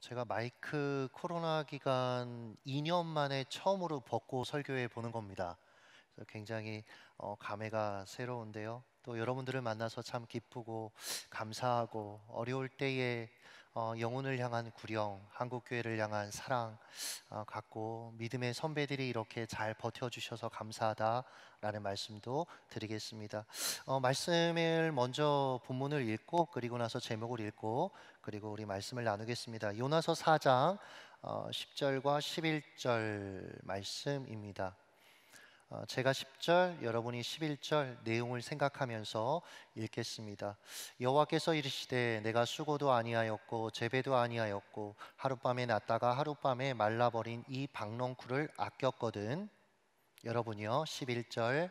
제가 마이크 코로나 기간 2년 만에 처음으로 벗고 설교해 보는 겁니다. 그래서 굉장히 감회가 새로운데요. 또 여러분들을 만나서 참 기쁘고 감사하고 어려울 때에 영혼을 향한 구령, 한국 교회를 향한 사랑 갖고 믿음의 선배들이 이렇게 잘 버텨주셔서 감사하다라는 말씀도 드리겠습니다. 말씀을 먼저 본문을 읽고 그리고 나서 제목을 읽고 그리고 우리 말씀을 나누겠습니다. 요나서 4장 10절과 11절 말씀입니다. 제가 10절, 여러분이 11절 내용을 생각하면서 읽겠습니다. 여호와께서 이르시되 내가 수고도 아니하였고 재배도 아니하였고 하룻밤에 났다가 하룻밤에 말라버린 이 박농쿨을 아꼈거든. 여러분이요, 11절.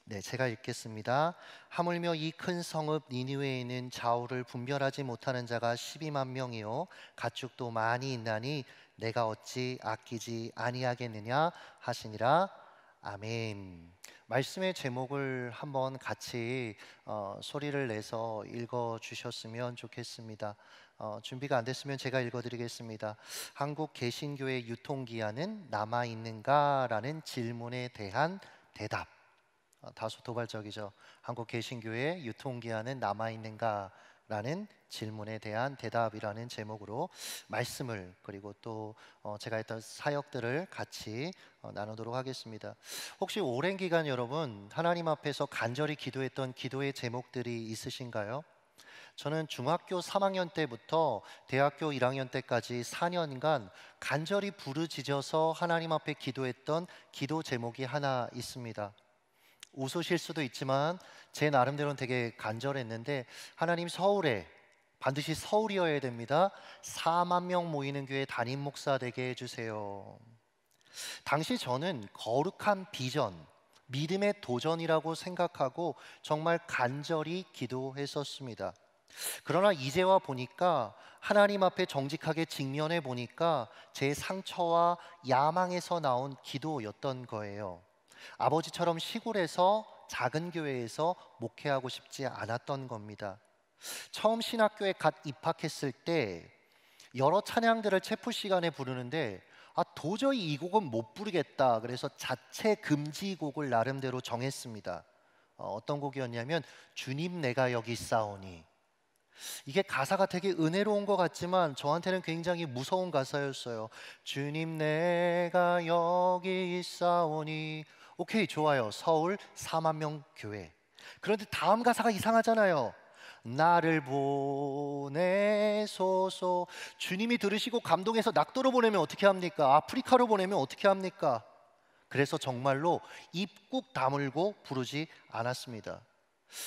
네, 제가 읽겠습니다. 하물며 이 큰 성읍 니느웨에는 좌우를 분별하지 못하는 자가 12만 명이요 가축도 많이 있나니 내가 어찌 아끼지 아니하겠느냐 하시니라. 아멘. 말씀의 제목을 한번 같이 소리를 내서 읽어 주셨으면 좋겠습니다. 준비가 안 됐으면 제가 읽어 드리겠습니다. 한국 개신교의 유통기한은 남아 있는가라는 질문에 대한 대답. 다소 도발적이죠. 한국 개신교의 유통기한은 남아있는가? 라는 질문에 대한 대답이라는 제목으로 말씀을 그리고 또 제가 했던 사역들을 같이 나누도록 하겠습니다. 혹시 오랜 기간 여러분 하나님 앞에서 간절히 기도했던 기도의 제목들이 있으신가요? 저는 중학교 3학년 때부터 대학교 1학년 때까지 4년간 간절히 부르짖어서 하나님 앞에 기도했던 기도 제목이 하나 있습니다. 웃으실 수도 있지만 제 나름대로는 되게 간절했는데, 하나님 서울에, 반드시 서울이어야 됩니다. 4만 명 모이는 교회 담임 목사 되게 해주세요. 당시 저는 거룩한 비전, 믿음의 도전이라고 생각하고 정말 간절히 기도했었습니다. 그러나 이제 와 보니까, 하나님 앞에 정직하게 직면해 보니까 제 상처와 야망에서 나온 기도였던 거예요. 아버지처럼 시골에서 작은 교회에서 목회하고 싶지 않았던 겁니다. 처음 신학교에 갓 입학했을 때 여러 찬양들을 체프 시간에 부르는데 도저히 이 곡은 못 부르겠다. 그래서 자체 금지곡을 나름대로 정했습니다. 어떤 곡이었냐면 주님 내가 여기 있사오니. 이게 가사가 되게 은혜로운 것 같지만 저한테는 굉장히 무서운 가사였어요. 주님 내가 여기 있사오니. 오케이, 좋아요. 서울 4만 명 교회. 그런데 다음 가사가 이상하잖아요. 나를 보내소서. 주님이 들으시고 감동해서 낙도로 보내면 어떻게 합니까? 아프리카로 보내면 어떻게 합니까? 그래서 정말로 입 꾹 다물고 부르지 않았습니다.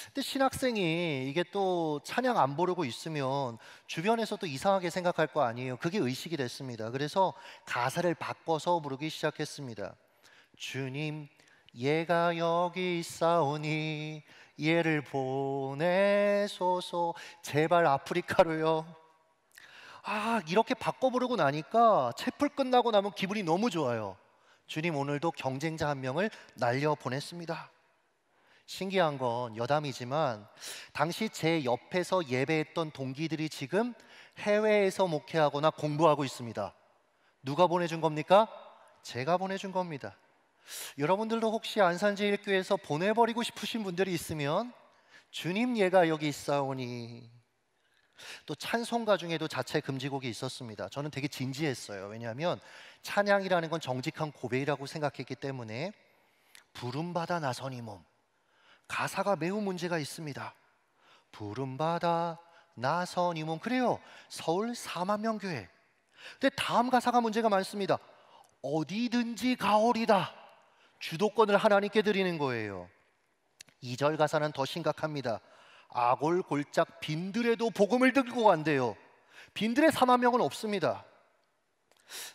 근데 신학생이 이게 또 찬양 안 부르고 있으면 주변에서 또 이상하게 생각할 거 아니에요. 그게 의식이 됐습니다. 그래서 가사를 바꿔서 부르기 시작했습니다. 주님 얘가 여기 있사오니 얘를 보내소서. 제발 아프리카로요. 이렇게 바꿔 부르고 나니까 채플 끝나고 나면 기분이 너무 좋아요. 주님 오늘도 경쟁자 한 명을 날려 보냈습니다. 신기한 건 여담이지만 당시 제 옆에서 예배했던 동기들이 지금 해외에서 목회하거나 공부하고 있습니다. 누가 보내준 겁니까? 제가 보내준 겁니다. 여러분들도 혹시 안산제일교회에서 보내버리고 싶으신 분들이 있으면 주님 얘가 여기 있사오니. 또 찬송가 중에도 자체 금지곡이 있었습니다. 저는 되게 진지했어요. 왜냐하면 찬양이라는 건 정직한 고백이라고 생각했기 때문에. 부름받아 나선 이 몸, 가사가 매우 문제가 있습니다. 부름받아 나선 이 몸. 그래요, 서울 4만 명 교회. 근데 다음 가사가 문제가 많습니다. 어디든지 가오리다. 주도권을 하나님께 드리는 거예요. 2절 가사는 더 심각합니다. 아골골짝 빈들에도 복음을 들고 간대요. 빈들에 4만 명은 없습니다.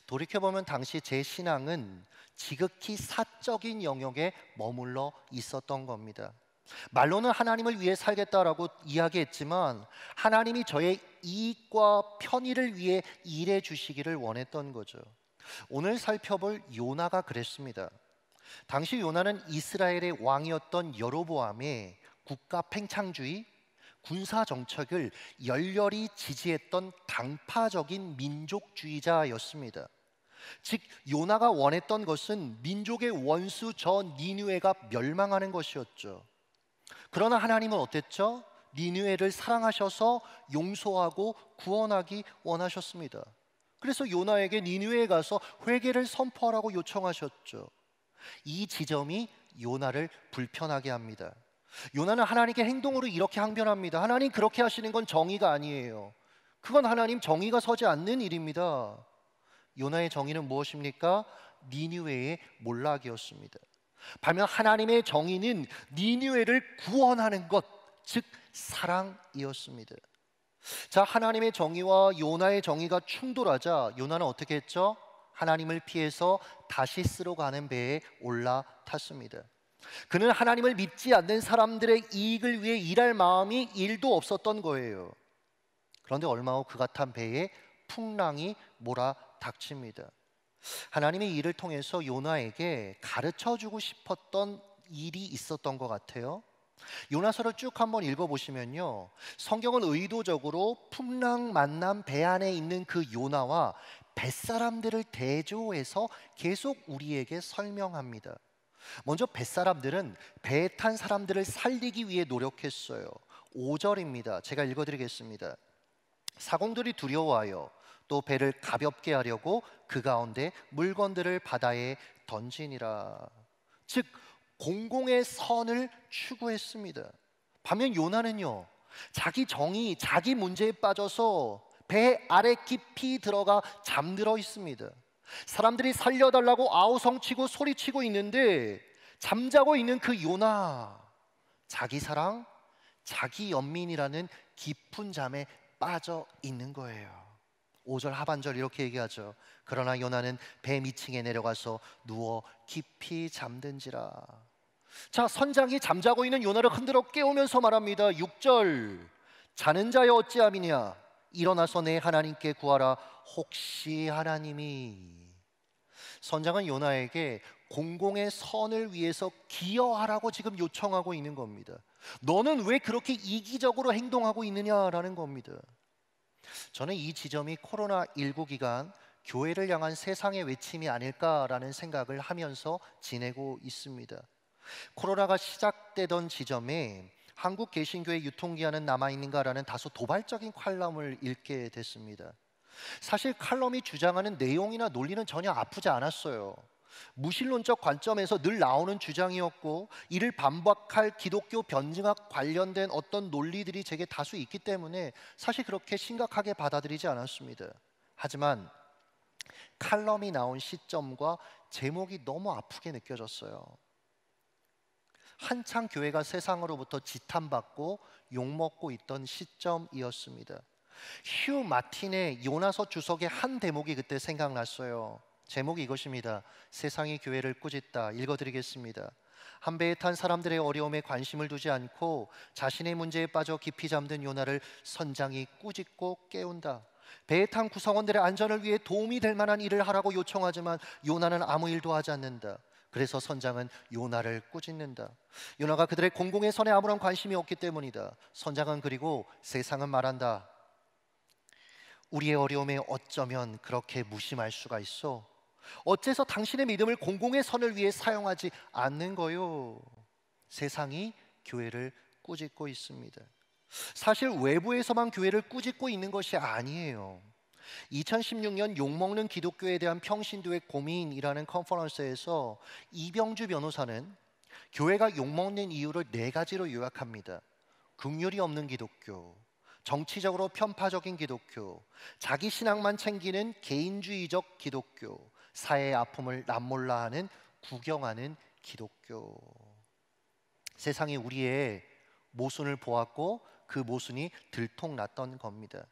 돌이켜보면 당시 제 신앙은 지극히 사적인 영역에 머물러 있었던 겁니다. 말로는 하나님을 위해 살겠다라고 이야기했지만 하나님이 저의 이익과 편의를 위해 일해 주시기를 원했던 거죠. 오늘 살펴볼 요나가 그랬습니다. 당시 요나는 이스라엘의 왕이었던 여로보암의 국가 팽창주의, 군사 정책을 열렬히 지지했던 당파적인 민족주의자였습니다. 즉 요나가 원했던 것은 민족의 원수 저 니느웨가 멸망하는 것이었죠. 그러나 하나님은 어땠죠? 니느웨를 사랑하셔서 용서하고 구원하기 원하셨습니다. 그래서 요나에게 니느웨에 가서 회개를 선포하라고 요청하셨죠. 이 지점이 요나를 불편하게 합니다. 요나는 하나님께 행동으로 이렇게 항변합니다. 하나님, 그렇게 하시는 건 정의가 아니에요. 그건 하나님 정의가 서지 않는 일입니다. 요나의 정의는 무엇입니까? 니느웨의 몰락이었습니다. 반면 하나님의 정의는 니느웨를 구원하는 것, 즉 사랑이었습니다. 자, 하나님의 정의와 요나의 정의가 충돌하자 요나는 어떻게 했죠? 하나님을 피해서 다시스로 가는 배에 올라탔습니다. 그는 하나님을 믿지 않는 사람들의 이익을 위해 일할 마음이 1도 없었던 거예요. 그런데 얼마 후 그가 탄 배에 풍랑이 몰아닥칩니다. 하나님의 일을 통해서 요나에게 가르쳐주고 싶었던 일이 있었던 것 같아요. 요나서를 쭉 한번 읽어보시면요, 성경은 의도적으로 풍랑 만난 배 안에 있는 그 요나와 뱃사람들을 대조해서 계속 우리에게 설명합니다. 먼저 뱃사람들은 배에 탄 사람들을 살리기 위해 노력했어요. 5절입니다. 제가 읽어드리겠습니다. 사공들이 두려워하여 또 배를 가볍게 하려고 그 가운데 물건들을 바다에 던지니라. 즉 공공의 선을 추구했습니다. 반면 요나는요, 자기 정의, 자기 문제에 빠져서 배 아래 깊이 들어가 잠들어 있습니다. 사람들이 살려달라고 아우성치고 소리치고 있는데 잠자고 있는 그 요나, 자기 사랑, 자기 연민이라는 깊은 잠에 빠져 있는 거예요. 5절 하반절 이렇게 얘기하죠. 그러나 요나는 배 밑층에 내려가서 누워 깊이 잠든지라. 자, 선장이 잠자고 있는 요나를 흔들어 깨우면서 말합니다. 6절, 자는 자여 어찌함이냐, 일어나서 내 하나님께 구하라. 혹시 하나님이. 선장은 요나에게 공공의 선을 위해서 기여하라고 지금 요청하고 있는 겁니다. 너는 왜 그렇게 이기적으로 행동하고 있느냐라는 겁니다. 저는 이 지점이 코로나19 기간 교회를 향한 세상의 외침이 아닐까라는 생각을 하면서 지내고 있습니다. 코로나가 시작되던 지점에 한국 개신교회 유통기한은 남아있는가라는 다소 도발적인 칼럼을 읽게 됐습니다. 사실 칼럼이 주장하는 내용이나 논리는 전혀 아프지 않았어요. 무신론적 관점에서 늘 나오는 주장이었고 이를 반박할 기독교 변증학 관련된 어떤 논리들이 제게 다수 있기 때문에 사실 그렇게 심각하게 받아들이지 않았습니다. 하지만 칼럼이 나온 시점과 제목이 너무 아프게 느껴졌어요. 한창 교회가 세상으로부터 지탄받고 욕먹고 있던 시점이었습니다. 휴 마틴의 요나서 주석의 한 대목이 그때 생각났어요. 제목이 이것입니다. 세상이 교회를 꾸짖다. 읽어드리겠습니다. 한 배에 탄 사람들의 어려움에 관심을 두지 않고 자신의 문제에 빠져 깊이 잠든 요나를 선장이 꾸짖고 깨운다. 배에 탄 구성원들의 안전을 위해 도움이 될 만한 일을 하라고 요청하지만 요나는 아무 일도 하지 않는다. 그래서 선장은 요나를 꾸짖는다. 요나가 그들의 공공의 선에 아무런 관심이 없기 때문이다. 선장은 그리고 세상은 말한다. 우리의 어려움에 어쩌면 그렇게 무심할 수가 있어? 어째서 당신의 믿음을 공공의 선을 위해 사용하지 않는 거요? 세상이 교회를 꾸짖고 있습니다. 사실 외부에서만 교회를 꾸짖고 있는 것이 아니에요. 2016년 욕먹는 기독교에 대한 평신도의 고민이라는 컨퍼런스에서 이병주 변호사는 교회가 욕먹는 이유를 4가지로 요약합니다. 긍휼이 없는 기독교, 정치적으로 편파적인 기독교, 자기 신앙만 챙기는 개인주의적 기독교, 사회의 아픔을 남몰라하는 구경하는 기독교. 세상이 우리의 모순을 보았고 그 모순이 들통났던 겁니다.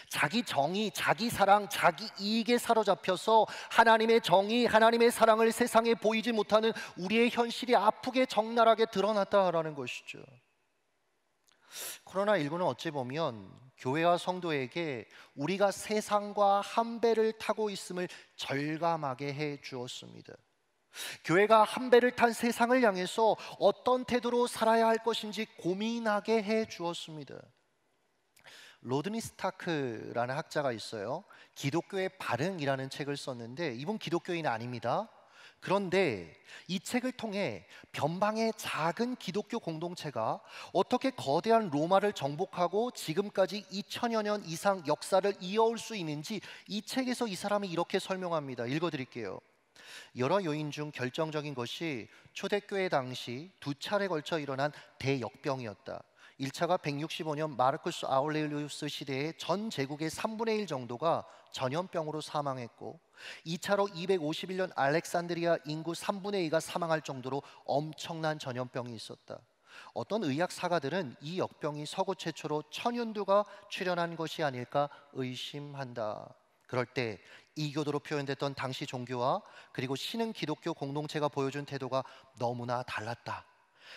자기 정의, 자기 사랑, 자기 이익에 사로잡혀서 하나님의 정의, 하나님의 사랑을 세상에 보이지 못하는 우리의 현실이 아프게 적나라하게 드러났다라는 것이죠. 코로나19는 어찌 보면 교회와 성도에게 우리가 세상과 한 배를 타고 있음을 절감하게 해 주었습니다. 교회가 한 배를 탄 세상을 향해서 어떤 태도로 살아야 할 것인지 고민하게 해 주었습니다. 로드니 스타크라는 학자가 있어요. 기독교의 발흥이라는 책을 썼는데 이분 기독교인 아닙니다. 그런데 이 책을 통해 변방의 작은 기독교 공동체가 어떻게 거대한 로마를 정복하고 지금까지 2000여 년 이상 역사를 이어올 수 있는지 이 책에서 이 사람이 이렇게 설명합니다. 읽어드릴게요. 여러 요인 중 결정적인 것이 초대교회 당시 두 차례 걸쳐 일어난 대역병이었다. 1차가 165년 마르쿠스 아울렐리우스 시대에 전 제국의 3분의 1 정도가 전염병으로 사망했고, 2차로 251년 알렉산드리아 인구 3분의 2가 사망할 정도로 엄청난 전염병이 있었다. 어떤 의학 사가들은 이 역병이 서구 최초로 천연두가 출현한 것이 아닐까 의심한다. 그럴 때 이교도로 표현됐던 당시 종교와 그리고 신흥 기독교 공동체가 보여준 태도가 너무나 달랐다.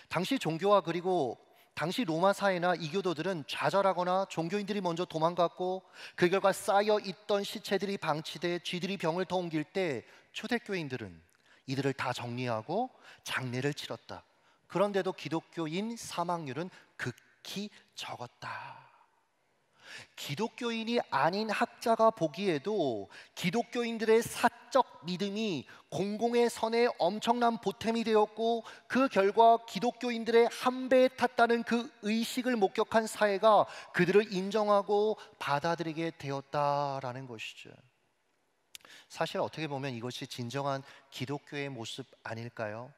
당시 종교와 그리고 당시 로마 사회나 이교도들은 좌절하거나 종교인들이 먼저 도망갔고, 그 결과 쌓여 있던 시체들이 방치돼 쥐들이 병을 더 옮길 때 초대교인들은 이들을 다 정리하고 장례를 치렀다. 그런데도 기독교인 사망률은 극히 적었다. 기독교인이 아닌 학자가 보기에도 기독교인들의 사적 믿음이 공공의 선에 엄청난 보탬이 되었고, 그 결과 기독교인들의 한 배에 탔다는 그 의식을 목격한 사회가 그들을 인정하고 받아들이게 되었다라는 것이죠. 사실 어떻게 보면 이것이 진정한 기독교의 모습 아닐까요?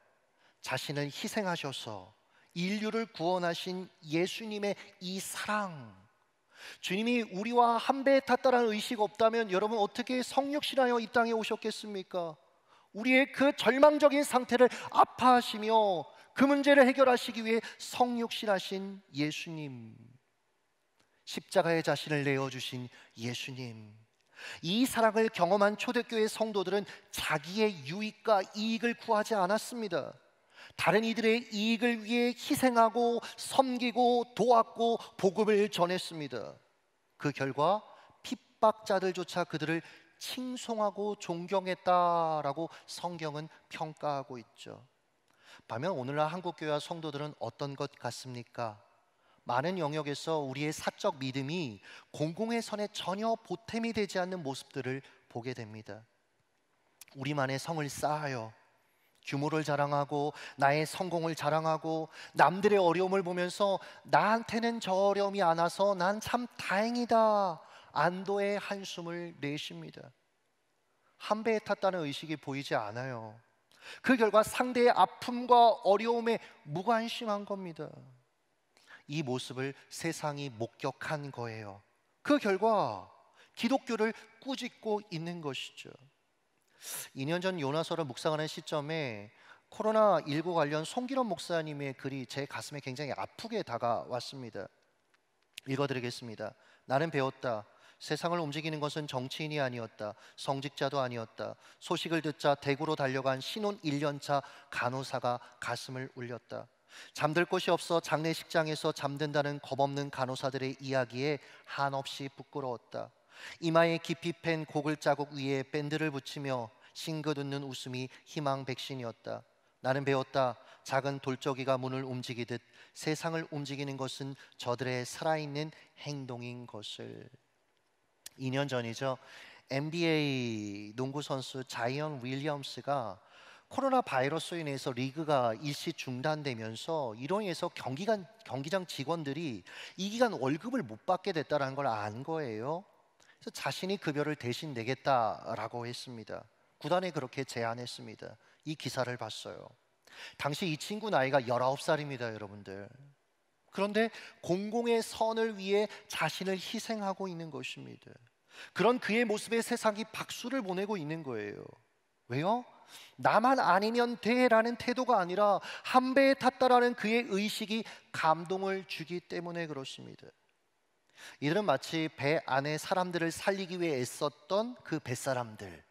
자신을 희생하셔서 인류를 구원하신 예수님의 이 사랑, 주님이 우리와 한 배에 탔다는 의식 없다면 여러분 어떻게 성육신하여 이 땅에 오셨겠습니까? 우리의 그 절망적인 상태를 아파하시며 그 문제를 해결하시기 위해 성육신하신 예수님, 십자가에 자신을 내어주신 예수님, 이 사랑을 경험한 초대교회 성도들은 자기의 유익과 이익을 구하지 않았습니다. 다른 이들의 이익을 위해 희생하고 섬기고 도왔고 복음을 전했습니다. 그 결과 핍박자들조차 그들을 칭송하고 존경했다라고 성경은 평가하고 있죠. 반면 오늘날 한국교회와 성도들은 어떤 것 같습니까? 많은 영역에서 우리의 사적 믿음이 공공의 선에 전혀 보탬이 되지 않는 모습들을 보게 됩니다. 우리만의 성을 쌓아요, 규모를 자랑하고 나의 성공을 자랑하고 남들의 어려움을 보면서 나한테는 저 어려움이 안 와서 난 참 다행이다, 안도의 한숨을 내쉽니다. 한 배에 탔다는 의식이 보이지 않아요. 그 결과 상대의 아픔과 어려움에 무관심한 겁니다. 이 모습을 세상이 목격한 거예요. 그 결과 기독교를 꾸짖고 있는 것이죠. 2년 전 요나서를 묵상하는 시점에 코로나19 관련 송기론 목사님의 글이 제 가슴에 굉장히 아프게 다가왔습니다. 읽어드리겠습니다. 나는 배웠다. 세상을 움직이는 것은 정치인이 아니었다. 성직자도 아니었다. 소식을 듣자 대구로 달려간 신혼 1년차 간호사가 가슴을 울렸다. 잠들 곳이 없어 장례식장에서 잠든다는 겁없는 간호사들의 이야기에 한없이 부끄러웠다. 이마에 깊이 팬 고글 자국 위에 밴드를 붙이며 싱긋 웃는 웃음이 희망 백신이었다. 나는 배웠다. 작은 돌적이가 문을 움직이듯 세상을 움직이는 것은 저들의 살아있는 행동인 것을. 2년 전이죠. NBA 농구 선수 자이언 윌리엄스가 코로나 바이러스로 인해서 리그가 일시 중단되면서 이로 인해서 경기장 직원들이 이 기간 월급을 못 받게 됐다는 걸 안 거예요. 그래서 자신이 급여를 대신 내겠다라고 했습니다. 구단에 그렇게 제안했습니다. 이 기사를 봤어요. 당시 이 친구 나이가 19살입니다, 여러분들. 그런데 공공의 선을 위해 자신을 희생하고 있는 것입니다. 그런 그의 모습에 세상이 박수를 보내고 있는 거예요. 왜요? 나만 아니면 돼라는 태도가 아니라 한 배에 탔다라는 그의 의식이 감동을 주기 때문에 그렇습니다. 이들은 마치 배 안에 사람들을 살리기 위해 애썼던 그 뱃사람들,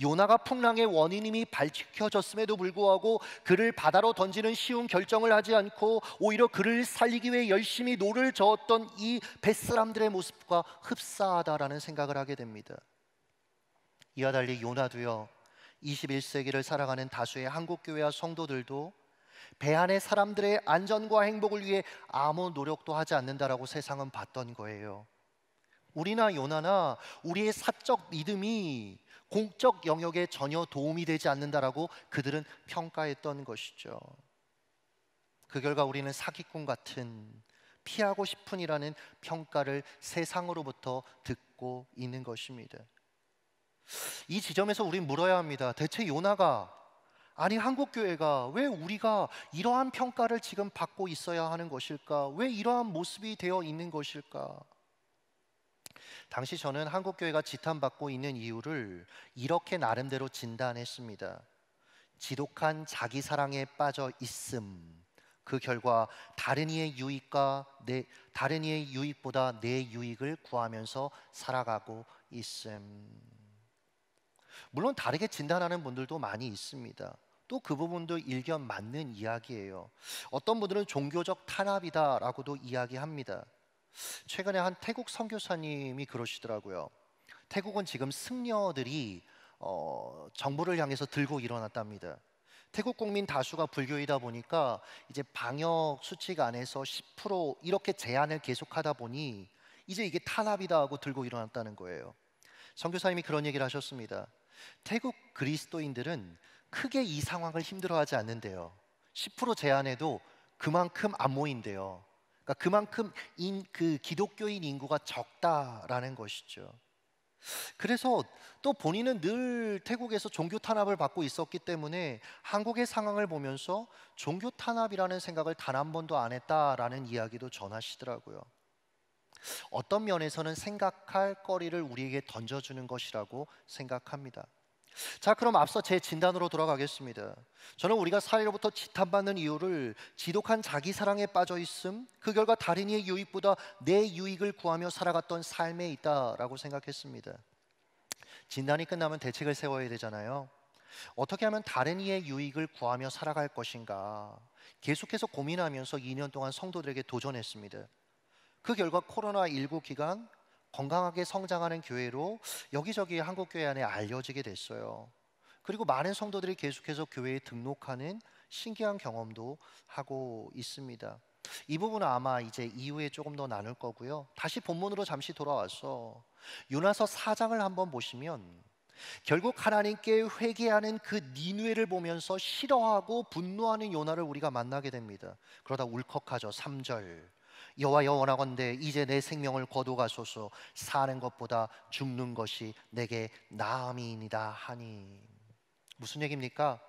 요나가 풍랑의 원인임이 밝혀졌음에도 불구하고 그를 바다로 던지는 쉬운 결정을 하지 않고 오히려 그를 살리기 위해 열심히 노를 저었던 이 뱃사람들의 모습과 흡사하다라는 생각을 하게 됩니다. 이와 달리 요나도요, 21세기를 살아가는 다수의 한국교회와 성도들도 배 안의 사람들의 안전과 행복을 위해 아무 노력도 하지 않는다라고 세상은 봤던 거예요. 우리나 요나나 우리의 사적 믿음이 공적 영역에 전혀 도움이 되지 않는다라고 그들은 평가했던 것이죠. 그 결과 우리는 사기꾼 같은, 피하고 싶은이라는 평가를 세상으로부터 듣고 있는 것입니다. 이 지점에서 우린 물어야 합니다. 대체 요나가, 아니 한국교회가 왜 우리가 이러한 평가를 지금 받고 있어야 하는 것일까? 왜 이러한 모습이 되어 있는 것일까? 당시 저는 한국교회가 지탄받고 있는 이유를 이렇게 나름대로 진단했습니다. 지독한 자기 사랑에 빠져 있음. 그 결과 다른 이의 유익보다 내 유익을 구하면서 살아가고 있음. 물론 다르게 진단하는 분들도 많이 있습니다. 또 그 부분도 일견 맞는 이야기예요. 어떤 분들은 종교적 탄압이다라고도 이야기합니다. 최근에 한 태국 선교사님이 그러시더라고요. 태국은 지금 승려들이 정부를 향해서 들고 일어났답니다. 태국 국민 다수가 불교이다 보니까 이제 방역 수칙 안에서 10% 이렇게 제한을 계속하다 보니 이제 이게 탄압이다 하고 들고 일어났다는 거예요. 선교사님이 그런 얘기를 하셨습니다. 태국 그리스도인들은 크게 이 상황을 힘들어하지 않는데요. 10% 제한해도 그만큼 안 모인대요. 그러니까 그만큼 그 기독교인 인구가 적다라는 것이죠. 그래서 또 본인은 늘 태국에서 종교 탄압을 받고 있었기 때문에 한국의 상황을 보면서 종교 탄압이라는 생각을 단 한 번도 안 했다라는 이야기도 전하시더라고요. 어떤 면에서는 생각할 거리를 우리에게 던져주는 것이라고 생각합니다. 자, 그럼 앞서 제 진단으로 돌아가겠습니다. 저는 우리가 사회로부터 지탄받는 이유를 지독한 자기 사랑에 빠져 있음, 그 결과 다른 이의 유익보다 내 유익을 구하며 살아갔던 삶에 있다라고 생각했습니다. 진단이 끝나면 대책을 세워야 되잖아요. 어떻게 하면 다른 이의 유익을 구하며 살아갈 것인가 계속해서 고민하면서 2년 동안 성도들에게 도전했습니다. 그 결과 코로나19 기간 건강하게 성장하는 교회로 여기저기 한국교회 안에 알려지게 됐어요. 그리고 많은 성도들이 계속해서 교회에 등록하는 신기한 경험도 하고 있습니다. 이 부분은 아마 이제 이후에 조금 더 나눌 거고요. 다시 본문으로 잠시 돌아와서 요나서 4장을 한번 보시면 결국 하나님께 회개하는 그 니느웨를 보면서 싫어하고 분노하는 요나를 우리가 만나게 됩니다. 그러다 울컥하죠. 3절 여호와여 원하건대 이제 내 생명을 거두가소서 사는 것보다 죽는 것이 내게 나음이니이다 하니. 무슨 얘기입니까?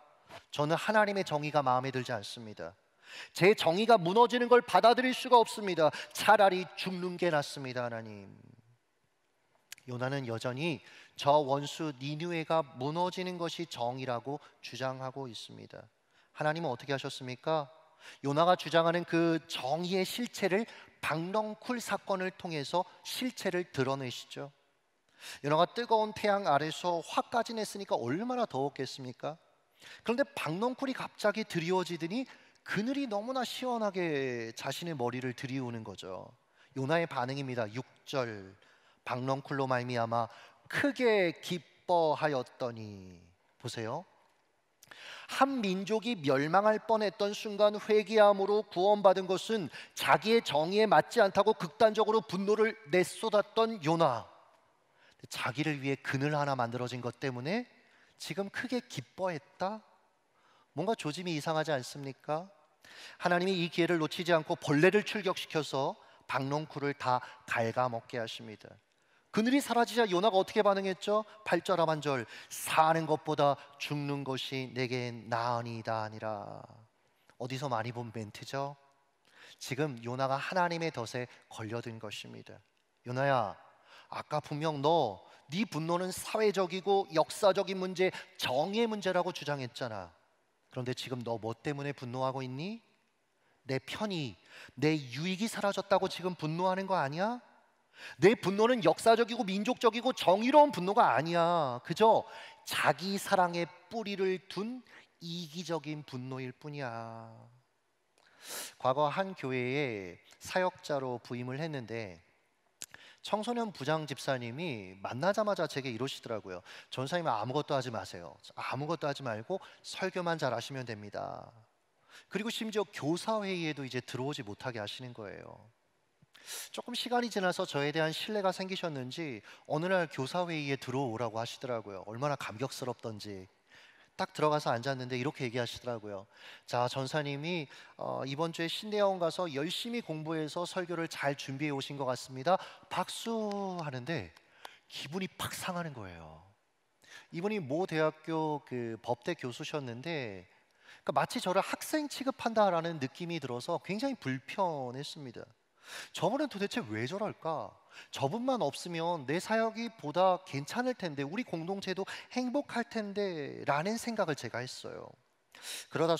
저는 하나님의 정의가 마음에 들지 않습니다. 제 정의가 무너지는 걸 받아들일 수가 없습니다. 차라리 죽는 게 낫습니다. 하나님. 요나는 여전히 저 원수 니느웨가 무너지는 것이 정의라고 주장하고 있습니다. 하나님은 어떻게 하셨습니까? 요나가 주장하는 그 정의의 실체를 박넝쿨 사건을 통해서 실체를 드러내시죠. 요나가 뜨거운 태양 아래서 화까지 냈으니까 얼마나 더웠겠습니까? 그런데 박넝쿨이 갑자기 드리워지더니 그늘이 너무나 시원하게 자신의 머리를 들이우는 거죠. 요나의 반응입니다. 6절 박넝쿨로 말미암아 크게 기뻐하였더니. 보세요. 한 민족이 멸망할 뻔했던 순간 회개함으로 구원받은 것은 자기의 정의에 맞지 않다고 극단적으로 분노를 내쏟았던 요나. 자기를 위해 그늘 하나 만들어진 것 때문에 지금 크게 기뻐했다? 뭔가 조짐이 이상하지 않습니까? 하나님이 이 기회를 놓치지 않고 벌레를 출격시켜서 박농쿨을 다 갉아먹게 하십니다. 그늘이 사라지자 요나가 어떻게 반응했죠? 8절 하반절 사는 것보다 죽는 것이 내겐 나으니이다 아니라. 어디서 많이 본 멘트죠? 지금 요나가 하나님의 덫에 걸려든 것입니다. 요나야, 아까 분명 네 분노는 사회적이고 역사적인 문제, 정의의 문제라고 주장했잖아. 그런데 지금 너 뭐 때문에 분노하고 있니? 내 편의, 내 유익이 사라졌다고 지금 분노하는 거 아니야? 내 분노는 역사적이고 민족적이고 정의로운 분노가 아니야. 그저 자기 사랑에 뿌리를 둔 이기적인 분노일 뿐이야. 과거 한 교회에 사역자로 부임을 했는데 청소년 부장 집사님이 만나자마자 제게 이러시더라고요. 전사님 아무것도 하지 마세요. 아무것도 하지 말고 설교만 잘 하시면 됩니다. 그리고 심지어 교사회의에도 이제 들어오지 못하게 하시는 거예요. 조금 시간이 지나서 저에 대한 신뢰가 생기셨는지 어느 날 교사회의에 들어오라고 하시더라고요. 얼마나 감격스럽던지. 딱 들어가서 앉았는데 이렇게 얘기하시더라고요. 자, 전사님이 이번 주에 신대학원 가서 열심히 공부해서 설교를 잘 준비해 오신 것 같습니다. 박수 하는데 기분이 팍 상하는 거예요. 이분이 모 대학교 그 법대 교수셨는데, 그러니까 마치 저를 학생 취급한다라는 느낌이 들어서 굉장히 불편했습니다. 저분은 도대체 왜 저럴까? 저분만 없으면 내 사역이 보다 괜찮을 텐데, 우리 공동체도 행복할 텐데 라는 생각을 제가 했어요. 그러다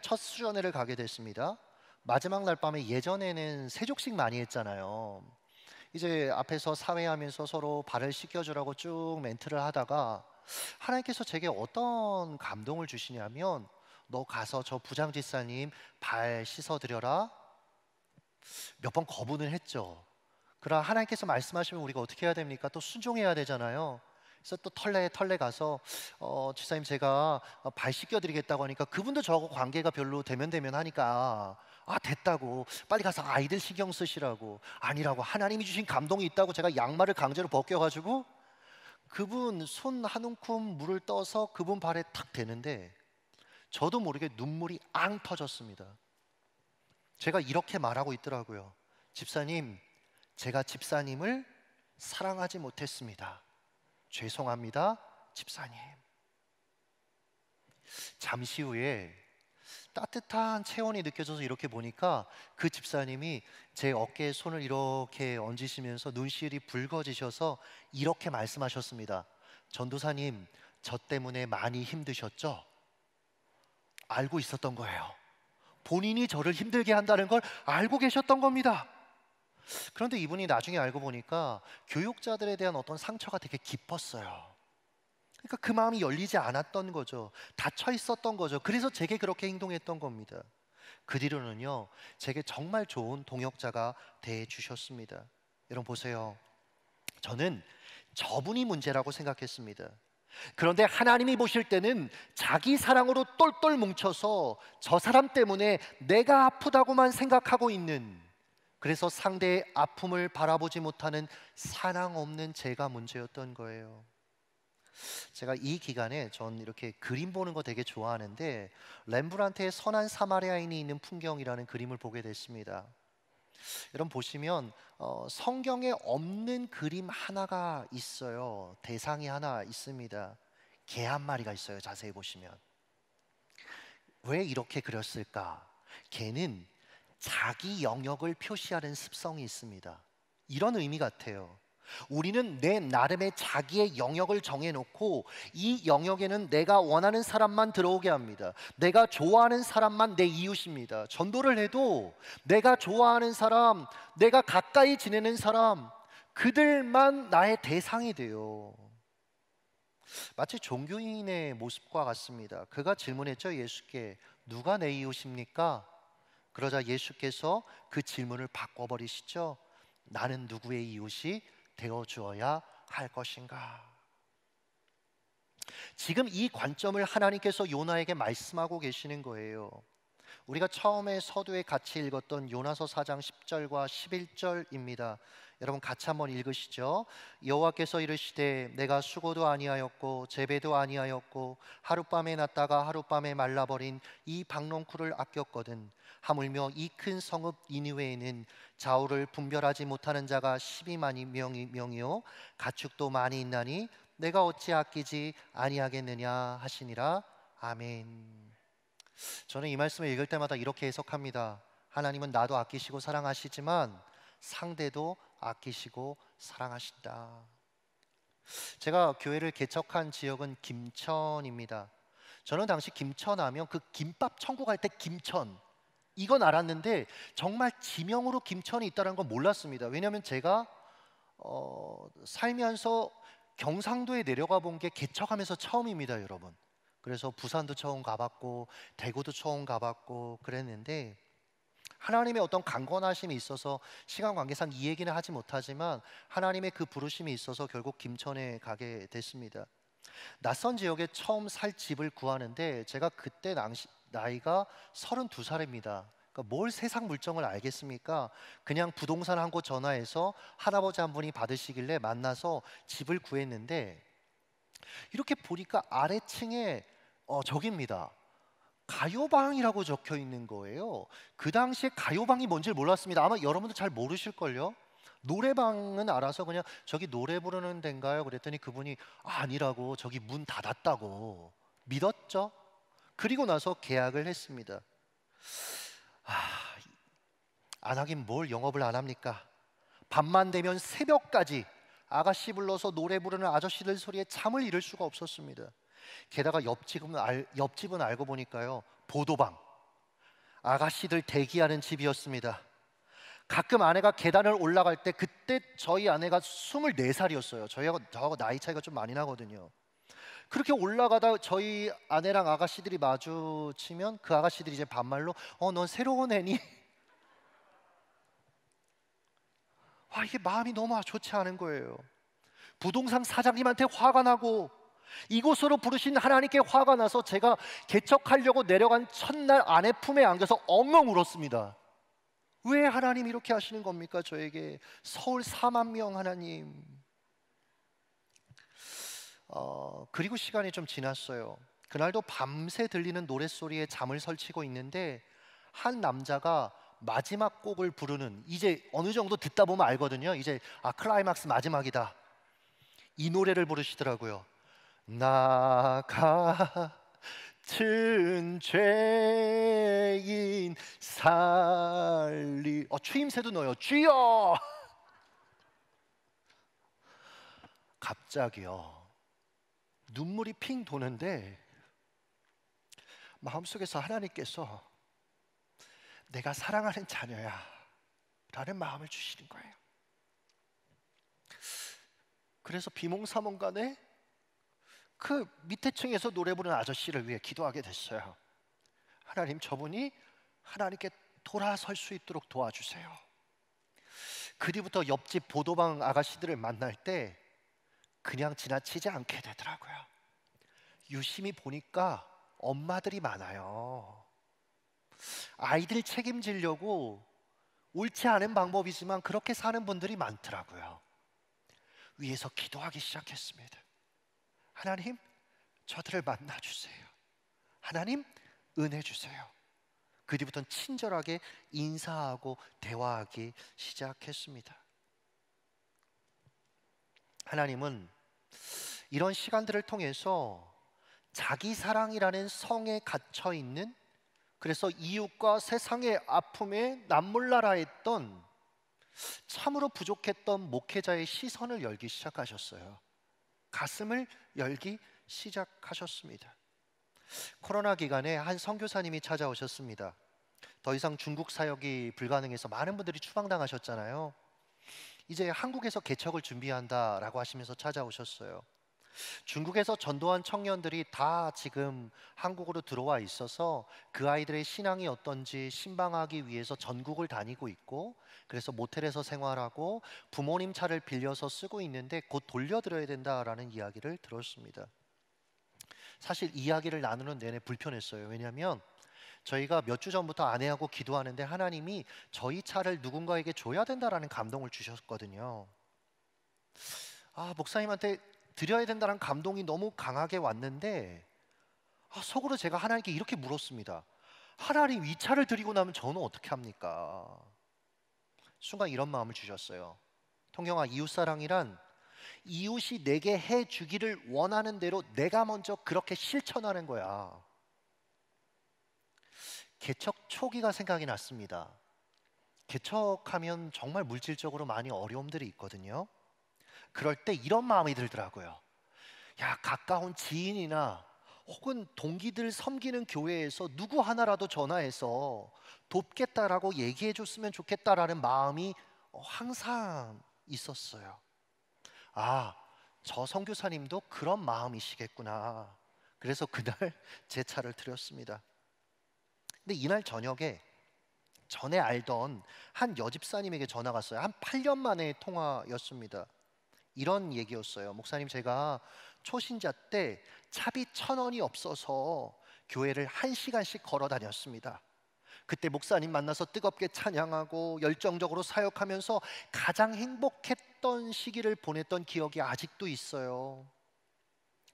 첫 수련회를 가게 됐습니다. 마지막 날 밤에, 예전에는 세족식 많이 했잖아요. 이제 앞에서 사회하면서 서로 발을 씻겨주라고 쭉 멘트를 하다가 하나님께서 제게 어떤 감동을 주시냐면, 너 가서 저 부장지사님 발 씻어드려라. 몇 번 거부는 했죠. 그러나 하나님께서 말씀하시면 우리가 어떻게 해야 됩니까? 또 순종해야 되잖아요. 그래서 또 털레 가서 지사님 제가 발 씻겨드리겠다고 하니까, 그분도 저하고 관계가 별로 대면 하니까 됐다고, 빨리 가서 아이들 신경 쓰시라고. 아니라고, 하나님이 주신 감동이 있다고 제가 양말을 강제로 벗겨가지고 그분 손 한 움큼 물을 떠서 그분 발에 탁 대는데 저도 모르게 눈물이 앙 터졌습니다. 제가 이렇게 말하고 있더라고요. 집사님, 제가 집사님을 사랑하지 못했습니다. 죄송합니다, 집사님. 잠시 후에 따뜻한 체온이 느껴져서 이렇게 보니까 그 집사님이 제 어깨에 손을 이렇게 얹으시면서 눈시울이 붉어지셔서 이렇게 말씀하셨습니다. 전도사님, 저 때문에 많이 힘드셨죠? 알고 있었던 거예요. 본인이 저를 힘들게 한다는 걸 알고 계셨던 겁니다. 그런데 이분이 나중에 알고 보니까 교육자들에 대한 어떤 상처가 되게 깊었어요. 그러니까 그 마음이 열리지 않았던 거죠. 닫혀 있었던 거죠. 그래서 제게 그렇게 행동했던 겁니다. 그 뒤로는요, 제게 정말 좋은 동역자가 돼 주셨습니다. 여러분 보세요. 저는 저분이 문제라고 생각했습니다. 그런데 하나님이 보실 때는 자기 사랑으로 똘똘 뭉쳐서 저 사람 때문에 내가 아프다고만 생각하고 있는, 그래서 상대의 아픔을 바라보지 못하는 사랑 없는 제가 문제였던 거예요. 제가 이 기간에 전 이렇게 그림 보는 거 되게 좋아하는데, 렘브란트의 선한 사마리아인이 있는 풍경이라는 그림을 보게 됐습니다. 여러분 보시면 성경에 없는 그림 하나가 있어요. 대상이 하나 있습니다. 개 한 마리가 있어요. 자세히 보시면. 왜 이렇게 그렸을까? 개는 자기 영역을 표시하는 습성이 있습니다. 이런 의미 같아요. 우리는 내 나름의 자기의 영역을 정해놓고 이 영역에는 내가 원하는 사람만 들어오게 합니다. 내가 좋아하는 사람만 내 이웃입니다. 전도를 해도 내가 좋아하는 사람, 내가 가까이 지내는 사람, 그들만 나의 대상이 돼요. 마치 종교인의 모습과 같습니다. 그가 질문했죠, 예수께. 누가 내 이웃입니까? 그러자 예수께서 그 질문을 바꿔버리시죠. 나는 누구의 이웃이 되어주어야 할 것인가? 지금 이 관점을 하나님께서 요나에게 말씀하고 계시는 거예요. 우리가 처음에 서두에 같이 읽었던 요나서 4장 10절과 11절입니다. 여러분 같이 한번 읽으시죠. 여호와께서 이르시되 내가 수고도 아니하였고 재배도 아니하였고 하룻밤에 났다가 하룻밤에 말라버린 이 박농쿨을 아꼈거든. 하물며 이 큰 성읍 니느웨에는 좌우를 분별하지 못하는 자가 12만 명이요 가축도 많이 있나니 내가 어찌 아끼지 아니하겠느냐 하시니라. 아멘. 저는 이 말씀을 읽을 때마다 이렇게 해석합니다. 하나님은 나도 아끼시고 사랑하시지만 상대도 아끼시고 사랑하신다. 제가 교회를 개척한 지역은 김천입니다. 저는 당시 김천하면 그 김밥 천국 갈 때 김천 이건 알았는데 정말 지명으로 김천이 있다는 건 몰랐습니다. 왜냐하면 제가 살면서 경상도에 내려가 본 게 개척하면서 처음입니다, 여러분. 그래서 부산도 처음 가봤고 대구도 처음 가봤고 그랬는데 하나님의 어떤 강권하심이 있어서 시간 관계상 이 얘기는 하지 못하지만 하나님의 그 부르심이 있어서 결국 김천에 가게 됐습니다. 낯선 지역에 처음 살 집을 구하는데 제가 그때 나이가 32살입니다. 그러니까 뭘 세상 물정을 알겠습니까? 그냥 부동산 한 곳 전화해서 할아버지 한 분이 받으시길래 만나서 집을 구했는데 이렇게 보니까 아래층에 저깁니다. 가요방이라고 적혀 있는 거예요. 그 당시에 가요방이 뭔지 몰랐습니다. 아마 여러분도 잘 모르실걸요. 노래방은 알아서 그냥 저기 노래 부르는 데인가요? 그랬더니 그분이 아니라고, 저기 문 닫았다고. 믿었죠? 그리고 나서 계약을 했습니다. 안 하긴 뭘 영업을 안 합니까? 밤만 되면 새벽까지 아가씨 불러서 노래 부르는 아저씨들 소리에 잠을 이룰 수가 없었습니다. 게다가 옆집은 알고 보니까요, 보도방, 아가씨들 대기하는 집이었습니다. 가끔 아내가 계단을 올라갈 때, 그때 저희 아내가 24살이었어요. 저하고 나이 차이가 좀 많이 나거든요. 그렇게 올라가다 저희 아내랑 아가씨들이 마주치면 그 아가씨들이 이제 반말로 넌 새로운 애니? 와, 이게 마음이 너무 좋지 않은 거예요. 부동산 사장님한테 화가 나고 이곳으로 부르신 하나님께 화가 나서 제가 개척하려고 내려간 첫날 아내 품에 안겨서 엉엉 울었습니다. 왜 하나님 이렇게 하시는 겁니까? 저에게 서울 4만 명 하나님. 그리고 시간이 좀 지났어요. 그날도 밤새 들리는 노랫소리에 잠을 설치고 있는데 한 남자가 마지막 곡을 부르는, 이제 어느 정도 듣다 보면 알거든요. 이제 클라이막스 마지막이다. 이 노래를 부르시더라고요. 나 같은 죄인 살리. 추임새도 넣어요. 주여. 갑자기요, 눈물이 핑 도는데 마음속에서 하나님께서 내가 사랑하는 자녀야 라는 마음을 주시는 거예요. 그래서 비몽사몽간에 그 밑에 층에서 노래 부르는 아저씨를 위해 기도하게 됐어요. 하나님, 저분이 하나님께 돌아설 수 있도록 도와주세요. 그 뒤부터 옆집 보도방 아가씨들을 만날 때 그냥 지나치지 않게 되더라고요. 유심히 보니까 엄마들이 많아요. 아이들 책임지려고 옳지 않은 방법이지만 그렇게 사는 분들이 많더라고요. 위에서 기도하기 시작했습니다. 하나님, 저들을 만나주세요. 하나님, 은혜 주세요. 그 뒤부터는 친절하게 인사하고 대화하기 시작했습니다. 하나님은 이런 시간들을 통해서 자기 사랑이라는 성에 갇혀 있는, 그래서 이웃과 세상의 아픔에 남몰라라 했던 참으로 부족했던 목회자의 시선을 열기 시작하셨어요. 가슴을 열기 시작하셨습니다. 코로나 기간에 한 선교사님이 찾아오셨습니다. 더 이상 중국 사역이 불가능해서 많은 분들이 추방당하셨잖아요. 이제 한국에서 개척을 준비한다라고 하시면서 찾아오셨어요. 중국에서 전도한 청년들이 다 지금 한국으로 들어와 있어서 그 아이들의 신앙이 어떤지 신방하기 위해서 전국을 다니고 있고, 그래서 모텔에서 생활하고 부모님 차를 빌려서 쓰고 있는데 곧 돌려드려야 된다라는 이야기를 들었습니다. 사실 이야기를 나누는 내내 불편했어요. 왜냐하면 저희가 몇 주 전부터 아내하고 기도하는데 하나님이 저희 차를 누군가에게 줘야 된다라는 감동을 주셨거든요. 목사님한테 드려야 된다는 감동이 너무 강하게 왔는데 속으로 제가 하나님께 이렇게 물었습니다. 하나님, 이 차를 드리고 나면 저는 어떻게 합니까? 순간 이런 마음을 주셨어요. 통경아, 이웃사랑이란 이웃이 내게 해주기를 원하는 대로 내가 먼저 그렇게 실천하는 거야. 개척 초기가 생각이 났습니다. 개척하면 정말 물질적으로 많이 어려움들이 있거든요. 그럴 때 이런 마음이 들더라고요. 야, 가까운 지인이나 혹은 동기들 섬기는 교회에서 누구 하나라도 전화해서 돕겠다라고 얘기해 줬으면 좋겠다라는 마음이 항상 있었어요. 저 선교사님도 그런 마음이시겠구나. 그래서 그날 제 차를 드렸습니다. 근데 이날 저녁에 전에 알던 한 여집사님에게 전화가 왔어요. 한 8년 만에 통화였습니다. 이런 얘기였어요. 목사님, 제가 초신자 때 차비 1,000원이 없어서 교회를 1시간씩 걸어 다녔습니다. 그때 목사님 만나서 뜨겁게 찬양하고 열정적으로 사역하면서 가장 행복했던 시기를 보냈던 기억이 아직도 있어요.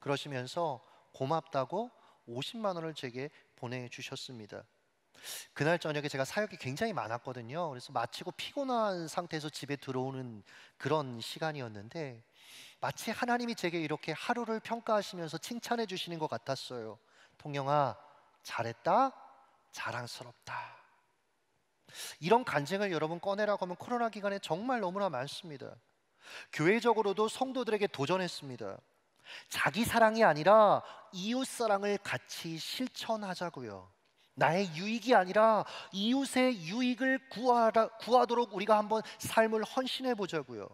그러시면서 고맙다고 50만 원을 제게 보내주셨습니다. 그날 저녁에 제가 사역이 굉장히 많았거든요. 그래서 마치고 피곤한 상태에서 집에 들어오는 그런 시간이었는데, 마치 하나님이 제게 이렇게 하루를 평가하시면서 칭찬해 주시는 것 같았어요. 통영아, 잘했다, 자랑스럽다. 이런 간증을 여러분 꺼내라고 하면 코로나 기간에 정말 너무나 많습니다. 교회적으로도 성도들에게 도전했습니다. 자기 사랑이 아니라 이웃 사랑을 같이 실천하자고요. 나의 유익이 아니라 이웃의 유익을 구하도록 우리가 한번 삶을 헌신해 보자고요.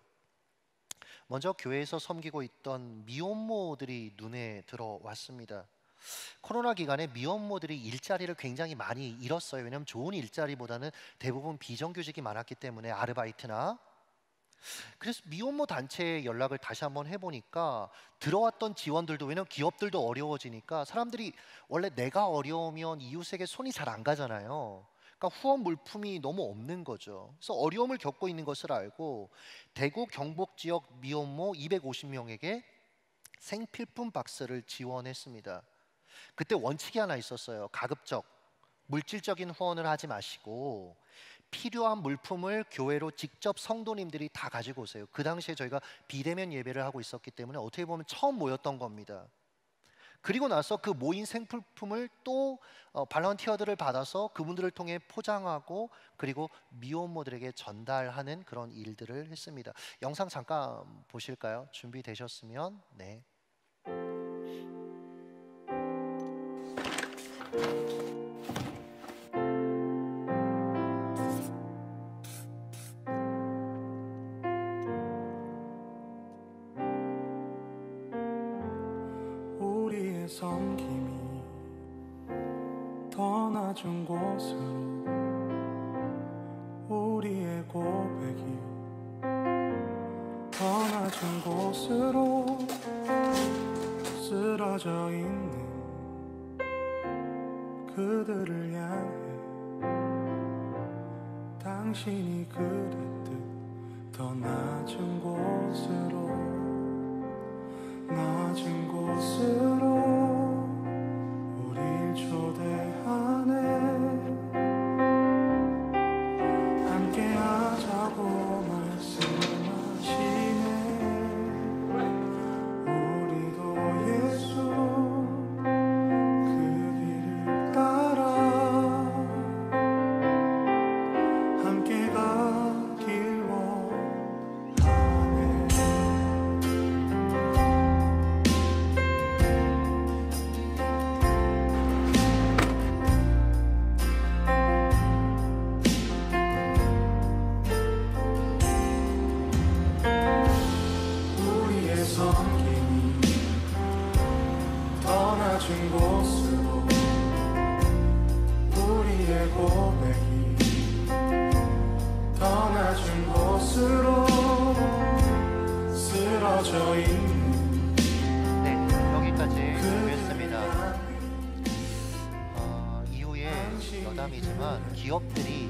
먼저 교회에서 섬기고 있던 미혼모들이 눈에 들어왔습니다. 코로나 기간에 미혼모들이 일자리를 굉장히 많이 잃었어요. 왜냐하면 좋은 일자리보다는 대부분 비정규직이 많았기 때문에, 아르바이트나. 그래서 미혼모 단체에 연락을 다시 한번 해보니까 들어왔던 지원들도, 왜냐면 기업들도 어려워지니까 사람들이 원래 내가 어려우면 이웃에게 손이 잘 안 가잖아요. 그러니까 후원 물품이 너무 없는 거죠. 그래서 어려움을 겪고 있는 것을 알고 대구 경북 지역 미혼모 250명에게 생필품 박스를 지원했습니다. 그때 원칙이 하나 있었어요. 가급적 물질적인 후원을 하지 마시고 필요한 물품을 교회로 직접 성도님들이 다 가지고 오세요. 그 당시에 저희가 비대면 예배를 하고 있었기 때문에 어떻게 보면 처음 모였던 겁니다. 그리고 나서 그 모인 생필품을 또 발런티어들을 받아서 그분들을 통해 포장하고 그리고 미혼모들에게 전달하는 그런 일들을 했습니다. 영상 잠깐 보실까요? 준비되셨으면. 네. 우리의 섬김이 더 낮은 곳으로, 우리의 고백이 더 낮은 곳으로 쓰러져 있는 그들을 향해 당신이 그랬듯 더 낮은 곳으로, 낮은 곳으로 우릴 초대하네. 함께하자고 말씀하시네. 우리도 예수 그 길을 따라 함께 가길 원하네. 우리의 섬김이 더 낮은 곳으로, 우리의 고백이 더 낮은 곳으로 쓰러져 있는. 네, 여기까지 보겠습니다. 이후에 여담이지만 기업들이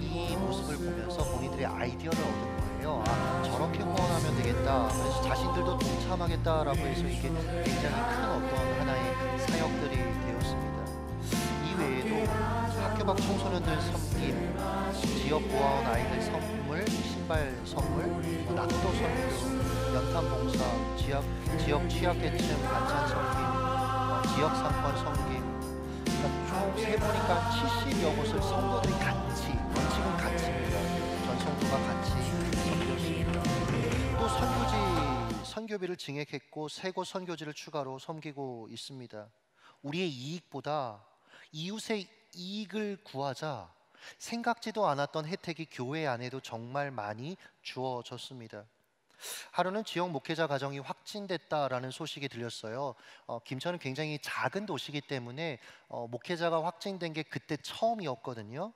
이 모습을 보면서 본인들의 아이디어를 얻은 거예요. 아, 저렇게 후원하면 되겠다. 그래서 자신들도 동참하겠다라고 해서 이게 굉장히 큰 어떤 하나의 사역들이 되었습니다. 이외에도 학교 밖 청소년들 섬김, 지역 모아온 아이들 선물, 신발 선물, 낙도 선물, 연탄 봉사, 지역 취약계층 반찬 섬김, 지역 상권 섬김. 그러니까 총 세보니까 70여 곳을 성도들이 같이, 원칙은 같이입니다. 전 성도가 같이 섬겼습니다. 또 선교비를 증액했고 세 곳 선교지를 추가로 섬기고 있습니다. 우리의 이익보다 이웃의 이익을 구하자 생각지도 않았던 혜택이 교회 안에도 정말 많이 주어졌습니다. 하루는 지역 목회자 가정이 확진됐다라는 소식이 들렸어요. 김천은 굉장히 작은 도시이기 때문에 목회자가 확진된 게 그때 처음이었거든요.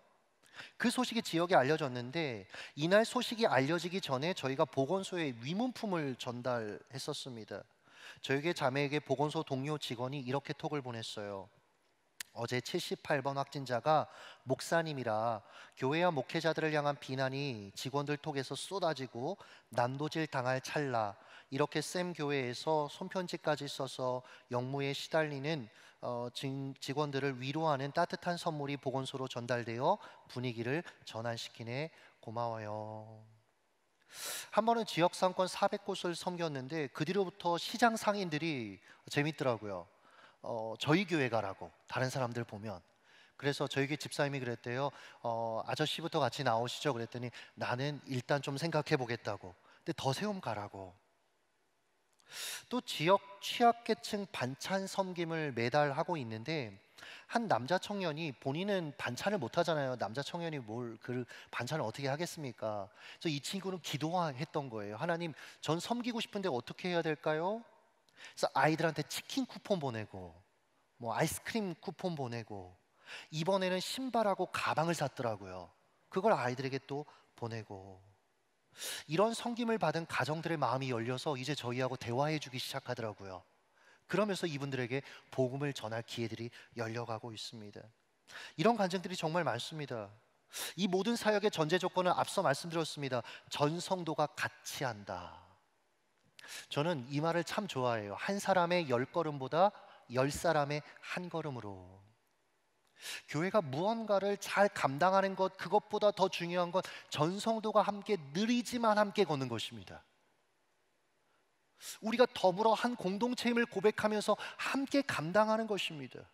그 소식이 지역에 알려졌는데 이날 소식이 알려지기 전에 저희가 보건소에 위문품을 전달했었습니다. 저에게 자매에게 보건소 동료 직원이 이렇게 톡을 보냈어요. 어제 78번 확진자가 목사님이라 교회와 목회자들을 향한 비난이 직원들 톡에서 쏟아지고 난도질 당할 찰나 이렇게 쌤 교회에서 손편지까지 써서 역무에 시달리는 직원들을 위로하는 따뜻한 선물이 보건소로 전달되어 분위기를 전환시키네. 고마워요. 한 번은 지역 상권 400곳을 섬겼는데 그 뒤로부터 시장 상인들이 재밌더라고요. 저희 교회 가라고 다른 사람들 보면. 그래서 저희 교회 집사님이 그랬대요. 아저씨부터 같이 나오시죠. 그랬더니 나는 일단 좀 생각해 보겠다고. 근데 더 세움 가라고. 또 지역 취약계층 반찬 섬김을 매달 하고 있는데 한 남자 청년이 본인은 반찬을 못 하잖아요. 남자 청년이 뭘 그 반찬을 어떻게 하겠습니까? 그래서 이 친구는 기도했던 거예요. 하나님, 전 섬기고 싶은데 어떻게 해야 될까요? 그래서 아이들한테 치킨 쿠폰 보내고 뭐 아이스크림 쿠폰 보내고 이번에는 신발하고 가방을 샀더라고요. 그걸 아이들에게 또 보내고 이런 섬김을 받은 가정들의 마음이 열려서 이제 저희하고 대화해 주기 시작하더라고요. 그러면서 이분들에게 복음을 전할 기회들이 열려가고 있습니다. 이런 간증들이 정말 많습니다. 이 모든 사역의 전제 조건은 앞서 말씀드렸습니다. 전 성도가 같이 한다. 저는 이 말을 참 좋아해요. 한 사람의 10걸음보다 10사람의 한 걸음으로. 교회가 무언가를 잘 감당하는 것, 그것보다 더 중요한 건 전성도가 함께 느리지만 함께 걷는 것입니다. 우리가 더불어 한 공동체임을 고백하면서 함께 감당하는 것입니다.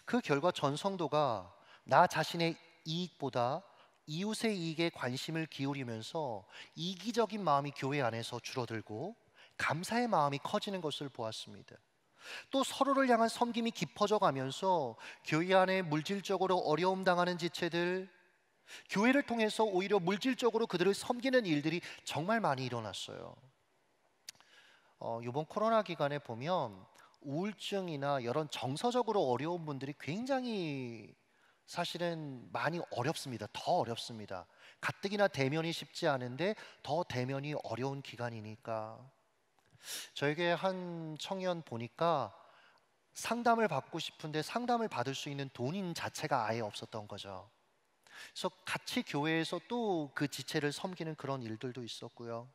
그 결과 전성도가 나 자신의 이익보다 이웃의 이익에 관심을 기울이면서 이기적인 마음이 교회 안에서 줄어들고 감사의 마음이 커지는 것을 보았습니다. 또 서로를 향한 섬김이 깊어져 가면서 교회 안에 물질적으로 어려움 당하는 지체들, 교회를 통해서 오히려 물질적으로 그들을 섬기는 일들이 정말 많이 일어났어요. 이번 코로나 기간에 보면 우울증이나 이런 정서적으로 어려운 분들이 굉장히 사실은 많이 어렵습니다. 더 어렵습니다. 가뜩이나 대면이 쉽지 않은데 더 대면이 어려운 기간이니까. 저에게 한 청년 보니까 상담을 받고 싶은데 상담을 받을 수 있는 돈인 자체가 아예 없었던 거죠. 그래서 같이 교회에서 또 그 지체를 섬기는 그런 일들도 있었고요.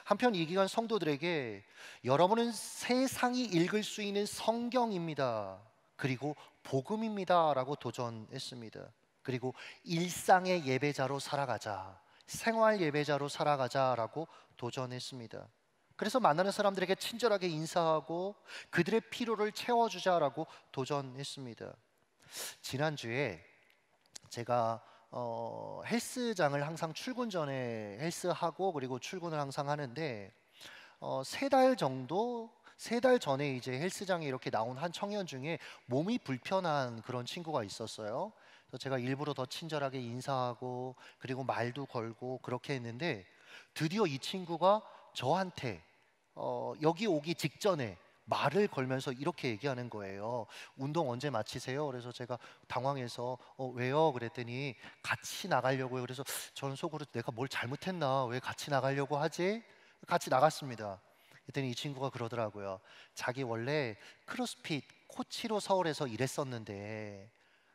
한편 이 기간 성도들에게 여러분은 세상이 읽을 수 있는 성경입니다. 그리고 복음입니다 라고 도전했습니다. 그리고 일상의 예배자로 살아가자, 생활 예배자로 살아가자라고 도전했습니다. 그래서 만나는 사람들에게 친절하게 인사하고 그들의 필요를 채워주자라고 도전했습니다. 지난주에 제가 헬스장을 항상 출근 전에 헬스하고 그리고 출근을 항상 하는데 세 달 전에 이제 헬스장에 이렇게 나온 한 청년 중에 몸이 불편한 그런 친구가 있었어요. 그래서 제가 일부러 더 친절하게 인사하고 그리고 말도 걸고 그렇게 했는데 드디어 이 친구가 저한테 여기 오기 직전에 말을 걸면서 이렇게 얘기하는 거예요. 운동 언제 마치세요? 그래서 제가 당황해서 왜요? 그랬더니 같이 나가려고요. 그래서 저는 속으로 내가 뭘 잘못했나? 왜 같이 나가려고 하지? 같이 나갔습니다. 그랬더니 이 친구가 그러더라고요. 자기 원래 크로스핏 코치로 서울에서 일했었는데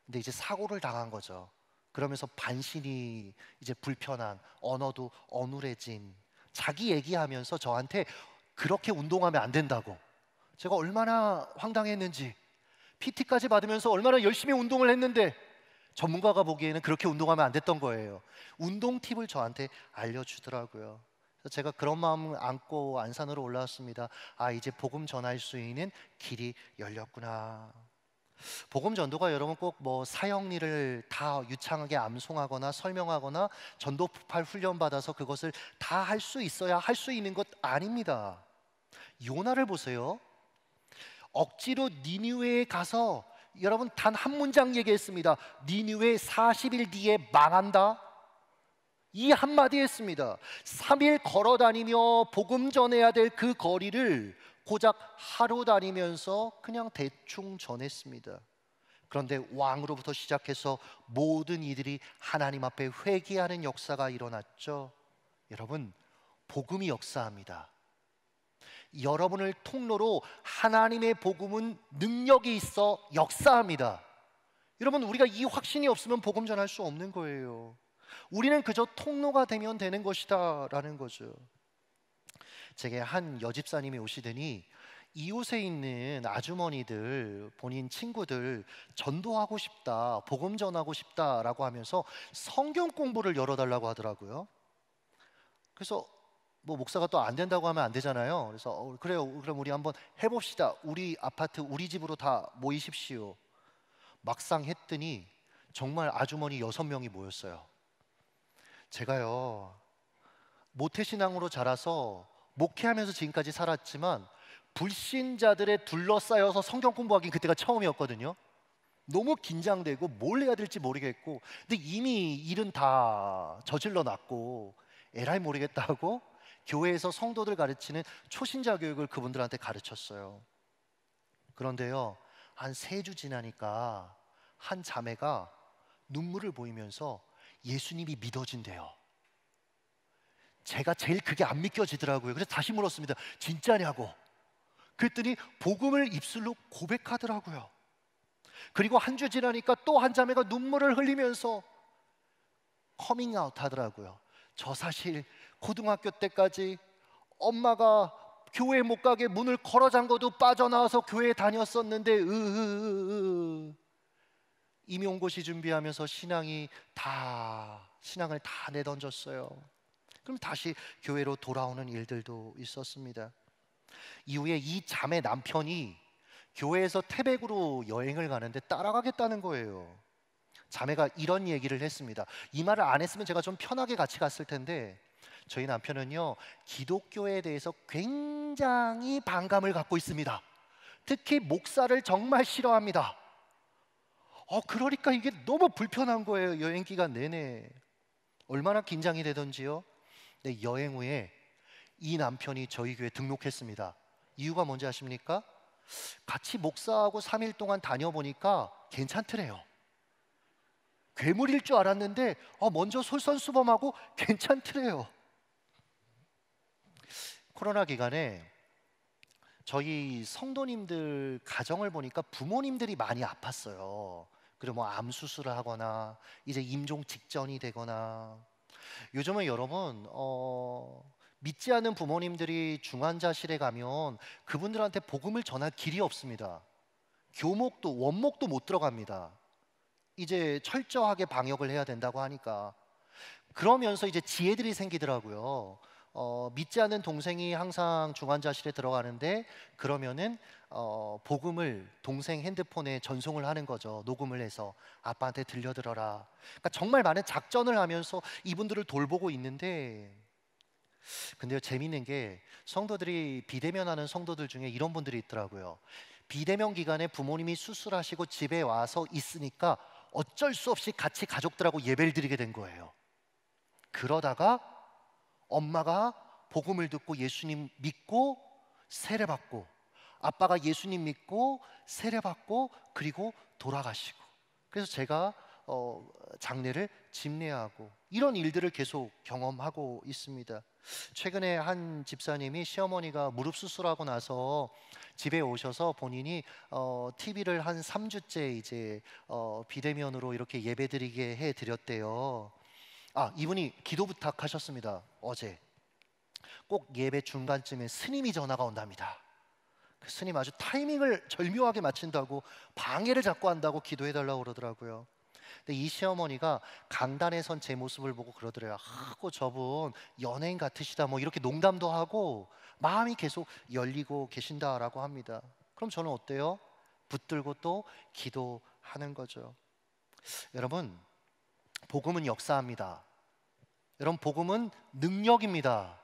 근데 이제 사고를 당한 거죠. 그러면서 반신이 이제 불편한, 언어도 어눌해진, 자기 얘기하면서 저한테 그렇게 운동하면 안 된다고. 제가 얼마나 황당했는지, PT까지 받으면서 얼마나 열심히 운동을 했는데 전문가가 보기에는 그렇게 운동하면 안 됐던 거예요. 운동 팁을 저한테 알려주더라고요. 그래서 제가 그런 마음을 안고 안산으로 올라왔습니다. 아, 이제 복음 전할 수 있는 길이 열렸구나. 복음 전도가 여러분 꼭 뭐 사형리를 다 유창하게 암송하거나 설명하거나 전도 폭발 훈련 받아서 그것을 다 할 수 있어야 할 수 있는 것 아닙니다. 요나를 보세요. 억지로 니느웨에 가서 여러분 단 한 문장 얘기했습니다. 니느웨 40일 뒤에 망한다. 이 한마디 했습니다. 3일 걸어 다니며 복음 전해야 될 그 거리를 고작 하루 다니면서 그냥 대충 전했습니다. 그런데 왕으로부터 시작해서 모든 이들이 하나님 앞에 회개하는 역사가 일어났죠. 여러분, 복음이 역사합니다. 여러분을 통로로 하나님의 복음은 능력이 있어 역사합니다. 여러분, 우리가 이 확신이 없으면 복음 전할 수 없는 거예요. 우리는 그저 통로가 되면 되는 것이다 라는 거죠. 제게 한 여집사님이 오시더니 이웃에 있는 아주머니들, 본인 친구들 전도하고 싶다, 복음 전하고 싶다라고 하면서 성경 공부를 열어달라고 하더라고요. 그래서 뭐 목사가 또 안 된다고 하면 안 되잖아요. 그래서 그래요, 그럼 우리 한번 해봅시다. 우리 아파트, 우리 집으로 다 모이십시오. 막상 했더니 정말 아주머니 6명이 모였어요. 제가요, 모태신앙으로 자라서 목회하면서 지금까지 살았지만 불신자들에 둘러싸여서 성경 공부하기 그때가 처음이었거든요. 너무 긴장되고 뭘 해야 될지 모르겠고, 근데 이미 일은 다 저질러 놨고 에라이 모르겠다고 교회에서 성도들 가르치는 초신자 교육을 그분들한테 가르쳤어요. 그런데요, 한 3주 지나니까 한 자매가 눈물을 보이면서 예수님이 믿어진대요. 제가 제일 그게 안 믿겨지더라고요. 그래서 다시 물었습니다. 진짜냐고. 그랬더니 복음을 입술로 고백하더라고요. 그리고 한 주 지나니까 또 한 자매가 눈물을 흘리면서 커밍아웃 하더라고요. 저 사실 고등학교 때까지 엄마가 교회 못 가게 문을 걸어 잠궈도 빠져나와서 교회 다녔었는데 임용고시 준비하면서 신앙을 다 내던졌어요. 그럼 다시 교회로 돌아오는 일들도 있었습니다. 이후에 이 자매 남편이 교회에서 태백으로 여행을 가는데 따라가겠다는 거예요. 자매가 이런 얘기를 했습니다. 이 말을 안 했으면 제가 좀 편하게 같이 갔을 텐데, 저희 남편은요, 기독교에 대해서 굉장히 반감을 갖고 있습니다. 특히 목사를 정말 싫어합니다. 그러니까 이게 너무 불편한 거예요. 여행 기간 내내 얼마나 긴장이 되던지요. 근데 여행 후에 이 남편이 저희 교회 등록했습니다. 이유가 뭔지 아십니까? 같이 목사하고 3일 동안 다녀보니까 괜찮더래요. 괴물일 줄 알았는데 먼저 솔선수범하고 괜찮더래요. 코로나 기간에 저희 성도님들 가정을 보니까 부모님들이 많이 아팠어요. 그리고 뭐 암 수술을 하거나 이제 임종 직전이 되거나. 요즘은 여러분 믿지 않는 부모님들이 중환자실에 가면 그분들한테 복음을 전할 길이 없습니다. 교목도 원목도 못 들어갑니다. 이제 철저하게 방역을 해야 된다고 하니까. 그러면서 이제 지혜들이 생기더라고요. 믿지 않는 동생이 항상 중환자실에 들어가는데, 그러면은 복음을 동생 핸드폰에 전송을 하는 거죠. 녹음을 해서 아빠한테 들려들어라. 그러니까 정말 많은 작전을 하면서 이분들을 돌보고 있는데, 근데요, 재밌는 게 성도들이 비대면하는 성도들 중에 이런 분들이 있더라고요. 비대면 기간에 부모님이 수술하시고 집에 와서 있으니까 어쩔 수 없이 같이 가족들하고 예배를 드리게 된 거예요. 그러다가 엄마가 복음을 듣고 예수님 믿고 세례받고, 아빠가 예수님 믿고 세례받고, 그리고 돌아가시고, 그래서 제가 장례를 집례하고 이런 일들을 계속 경험하고 있습니다. 최근에 한 집사님이 시어머니가 무릎 수술하고 나서 집에 오셔서 본인이 TV를 한 3주째 이제 비대면으로 이렇게 예배드리게 해드렸대요. 이분이 기도 부탁하셨습니다. 어제 꼭 예배 중간쯤에 스님이 전화가 온답니다. 그 스님 아주 타이밍을 절묘하게 맞춘다고, 방해를 자꾸 한다고 기도해달라고 그러더라고요. 근데 이 시어머니가 강단에 선 제 모습을 보고 그러더래요. 저분 연예인 같으시다, 뭐 이렇게 농담도 하고 마음이 계속 열리고 계신다라고 합니다. 그럼 저는 어때요? 붙들고 또 기도하는 거죠. 여러분, 복음은 역사합니다. 여러분, 복음은 능력입니다.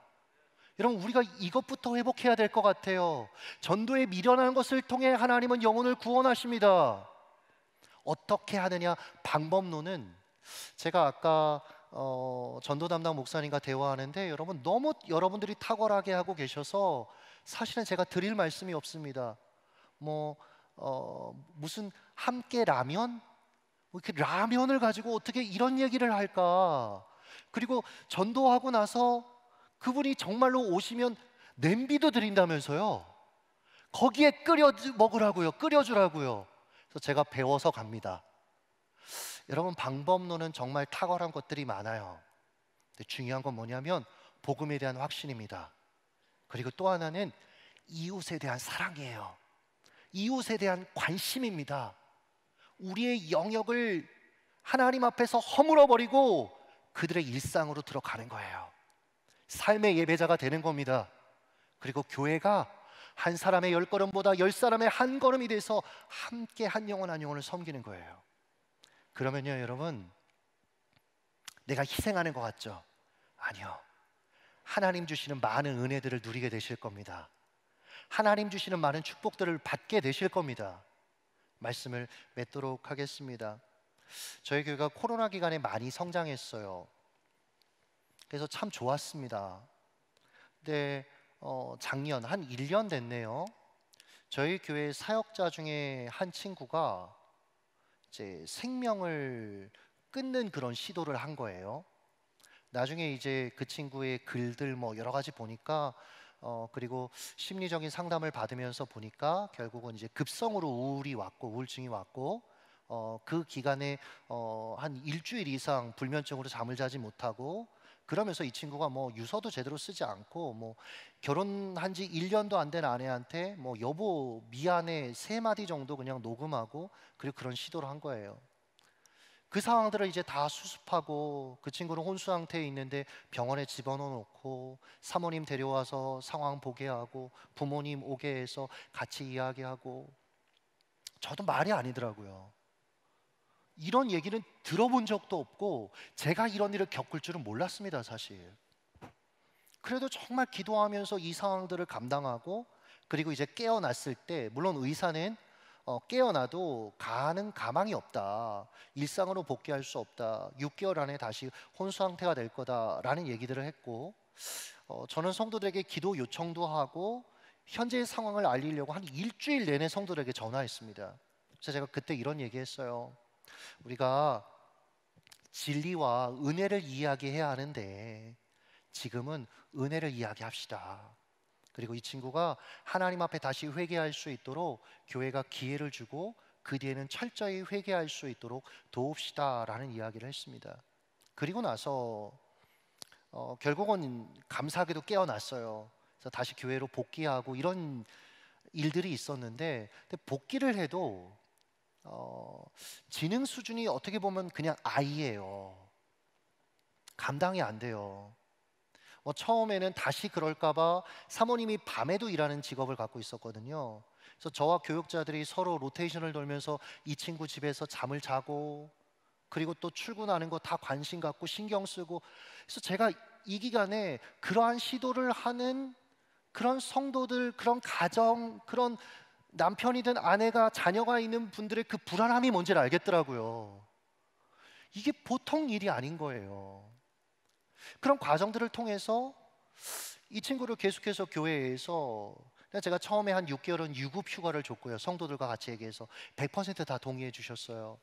여러분, 우리가 이것부터 회복해야 될 것 같아요. 전도에 미련한 것을 통해 하나님은 영혼을 구원하십니다. 어떻게 하느냐? 방법론은 제가 아까 전도 담당 목사님과 대화하는데, 여러분 너무 여러분들이 탁월하게 하고 계셔서 사실은 제가 드릴 말씀이 없습니다. 무슨 함께 라면? 뭐 이렇게 라면을 가지고 어떻게 이런 얘기를 할까? 그리고 전도하고 나서 그분이 정말로 오시면 냄비도 드린다면서요. 거기에 끓여 먹으라고요. 끓여주라고요. 그래서 제가 배워서 갑니다. 여러분, 방법론은 정말 탁월한 것들이 많아요. 근데 중요한 건 뭐냐면 복음에 대한 확신입니다. 그리고 또 하나는 이웃에 대한 사랑이에요. 이웃에 대한 관심입니다. 우리의 영역을 하나님 앞에서 허물어버리고 그들의 일상으로 들어가는 거예요. 삶의 예배자가 되는 겁니다. 그리고 교회가 한 사람의 10걸음보다 10사람의 한 걸음이 돼서 함께 한 영혼 한 영혼을 섬기는 거예요. 그러면요, 여러분, 내가 희생하는 것 같죠? 아니요. 하나님 주시는 많은 은혜들을 누리게 되실 겁니다. 하나님 주시는 많은 축복들을 받게 되실 겁니다. 말씀을 맺도록 하겠습니다. 저희 교회가 코로나 기간에 많이 성장했어요. 그래서 참 좋았습니다. 근데 작년 한 1년 됐네요. 저희 교회 사역자 중에 한 친구가 이제 생명을 끊는 그런 시도를 한 거예요. 나중에 이제 그 친구의 글들 뭐 여러 가지 보니까 그리고 심리적인 상담을 받으면서 보니까 결국은 이제 급성으로 우울이 왔고 우울증이 왔고 그 기간에 한 일주일 이상 불면증으로 잠을 자지 못하고 그러면서 이 친구가 뭐 유서도 제대로 쓰지 않고 뭐 결혼한 지 1년도 안 된 아내한테 뭐 여보 미안해 3마디 정도 그냥 녹음하고 그리고 그런 시도를 한 거예요. 그 상황들을 이제 다 수습하고 그 친구는 혼수 상태에 있는데 병원에 집어넣어 놓고 사모님 데려와서 상황 보게 하고 부모님 오게 해서 같이 이야기하고 저도 말이 아니더라고요. 이런 얘기는 들어본 적도 없고 제가 이런 일을 겪을 줄은 몰랐습니다, 사실. 그래도 정말 기도하면서 이 상황들을 감당하고 그리고 이제 깨어났을 때 물론 의사는 깨어나도 가는 가망이 없다. 일상으로 복귀할 수 없다. 6개월 안에 다시 혼수 상태가 될 거다라는 얘기들을 했고 저는 성도들에게 기도 요청도 하고 현재의 상황을 알리려고 한 일주일 내내 성도들에게 전화했습니다. 그래서 제가 그때 이런 얘기했어요. 우리가 진리와 은혜를 이야기해야 하는데 지금은 은혜를 이야기합시다. 그리고 이 친구가 하나님 앞에 다시 회개할 수 있도록 교회가 기회를 주고 그 뒤에는 철저히 회개할 수 있도록 도웁시다라는 이야기를 했습니다. 그리고 나서 결국은 감사하게도 깨어났어요. 그래서 다시 교회로 복귀하고 이런 일들이 있었는데 근데 복귀를 해도 지능 수준이 어떻게 보면 그냥 아이예요. 감당이 안 돼요. 처음에는 다시 그럴까봐 사모님이 밤에도 일하는 직업을 갖고 있었거든요. 그래서 저와 교육자들이 서로 로테이션을 돌면서 이 친구 집에서 잠을 자고 그리고 또 출근하는 거 다 관심 갖고 신경 쓰고 그래서 제가 이 기간에 그러한 시도를 하는 그런 성도들, 그런 가정, 그런 남편이든 아내가 자녀가 있는 분들의 그 불안함이 뭔지를 알겠더라고요. 이게 보통 일이 아닌 거예요. 그런 과정들을 통해서 이 친구를 계속해서 교회에서 제가 처음에 한 6개월은 유급 휴가를 줬고요. 성도들과 같이 얘기해서 100% 다 동의해 주셨어요.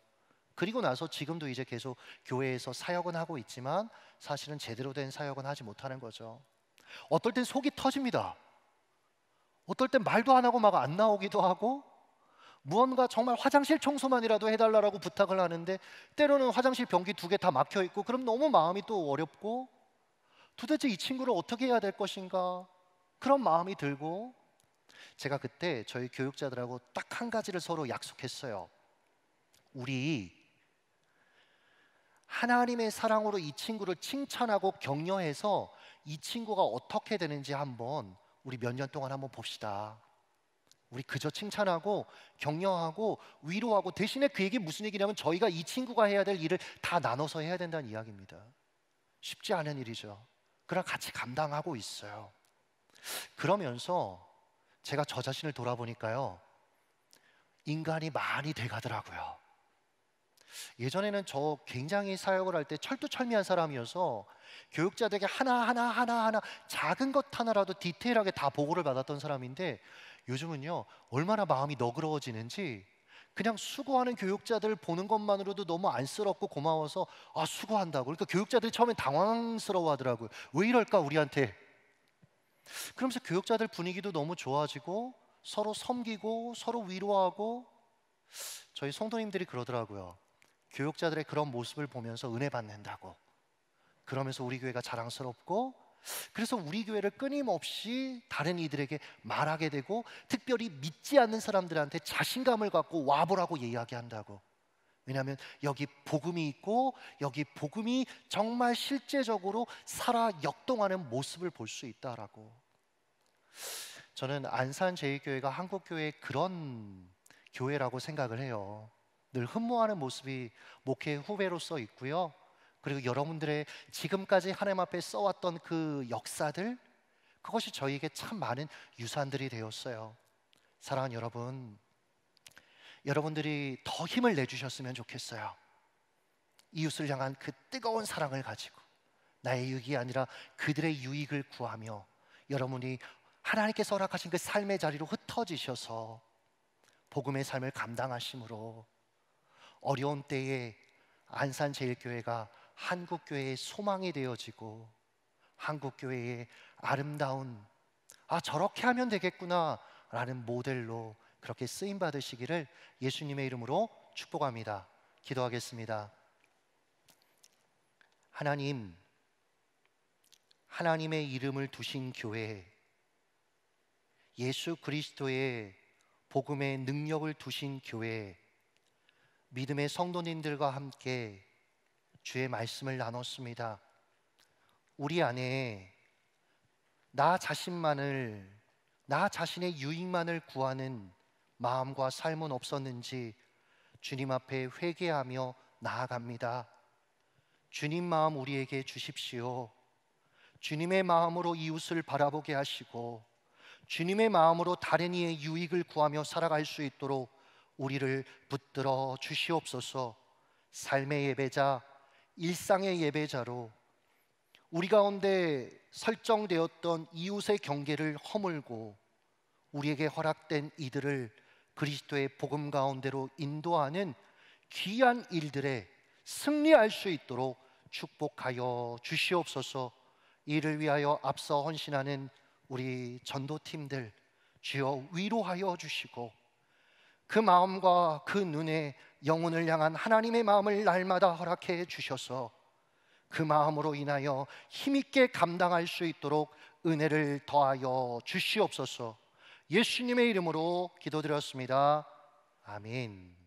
그리고 나서 지금도 이제 계속 교회에서 사역은 하고 있지만 사실은 제대로 된 사역은 하지 못하는 거죠. 어떨 땐 속이 터집니다. 어떨 땐 말도 안 하고 막 안 나오기도 하고 무언가 정말 화장실 청소만이라도 해달라고 부탁을 하는데 때로는 화장실 변기 2개 다 막혀 있고 그럼 너무 마음이 또 어렵고 도대체 이 친구를 어떻게 해야 될 것인가 그런 마음이 들고 제가 그때 저희 교육자들하고 딱 한 가지를 서로 약속했어요. 우리 하나님의 사랑으로 이 친구를 칭찬하고 격려해서 이 친구가 어떻게 되는지 한번 우리 몇 년 동안 한번 봅시다. 우리 그저 칭찬하고 격려하고 위로하고 대신에 그 얘기 무슨 얘기냐면 저희가 이 친구가 해야 될 일을 다 나눠서 해야 된다는 이야기입니다. 쉽지 않은 일이죠. 그러나 같이 감당하고 있어요. 그러면서 제가 저 자신을 돌아보니까요 인간이 많이 돼가더라고요. 예전에는 저 굉장히 사역을 할 때 철두철미한 사람이어서 교육자들에게 하나하나 작은 것 하나라도 디테일하게 다 보고를 받았던 사람인데 요즘은요, 얼마나 마음이 너그러워지는지 그냥 수고하는 교육자들 보는 것만으로도 너무 안쓰럽고 고마워서 수고한다고. 그러니까 교육자들이 처음엔 당황스러워 하더라고요. 왜 이럴까 우리한테. 그러면서 교육자들 분위기도 너무 좋아지고 서로 섬기고 서로 위로하고. 저희 성도님들이 그러더라고요. 교육자들의 그런 모습을 보면서 은혜 받는다고. 그러면서 우리 교회가 자랑스럽고, 그래서 우리 교회를 끊임없이 다른 이들에게 말하게 되고, 특별히 믿지 않는 사람들한테 자신감을 갖고 와보라고 이야기한다고. 왜냐하면 여기 복음이 있고 여기 복음이 정말 실제적으로 살아 역동하는 모습을 볼 수 있다라고. 저는 안산제일교회가 한국교회의 그런 교회라고 생각을 해요. 늘 흠모하는 모습이 목회 후배로서 있고요. 그리고 여러분들의 지금까지 하나님 앞에 써왔던 그 역사들, 그것이 저희에게 참 많은 유산들이 되었어요. 사랑하는 여러분, 여러분들이 더 힘을 내주셨으면 좋겠어요. 이웃을 향한 그 뜨거운 사랑을 가지고 나의 유익이 아니라 그들의 유익을 구하며 여러분이 하나님께서 허락하신 그 삶의 자리로 흩어지셔서 복음의 삶을 감당하심으로 어려운 때에 안산제일교회가 한국교회의 소망이 되어지고 한국교회의 아름다운 저렇게 하면 되겠구나 라는 모델로 그렇게 쓰임받으시기를 예수님의 이름으로 축복합니다. 기도하겠습니다. 하나님, 하나님의 이름을 두신 교회, 예수 그리스도의 복음의 능력을 두신 교회, 믿음의 성도님들과 함께 주의 말씀을 나눴습니다. 우리 안에 나 자신만을, 나 자신의 유익만을 구하는 마음과 삶은 없었는지 주님 앞에 회개하며 나아갑니다. 주님 마음 우리에게 주십시오. 주님의 마음으로 이웃을 바라보게 하시고 주님의 마음으로 다른 이의 유익을 구하며 살아갈 수 있도록 우리를 붙들어 주시옵소서. 삶의 예배자, 일상의 예배자로 우리 가운데 설정되었던 이웃의 경계를 허물고 우리에게 허락된 이들을 그리스도의 복음 가운데로 인도하는 귀한 일들에 승리할 수 있도록 축복하여 주시옵소서. 이를 위하여 앞서 헌신하는 우리 전도팀들 주여 위로하여 주시고 그 마음과 그 눈에 영혼을 향한 하나님의 마음을 날마다 허락해 주셔서 그 마음으로 인하여 힘있게 감당할 수 있도록 은혜를 더하여 주시옵소서. 예수님의 이름으로 기도드렸습니다. 아멘.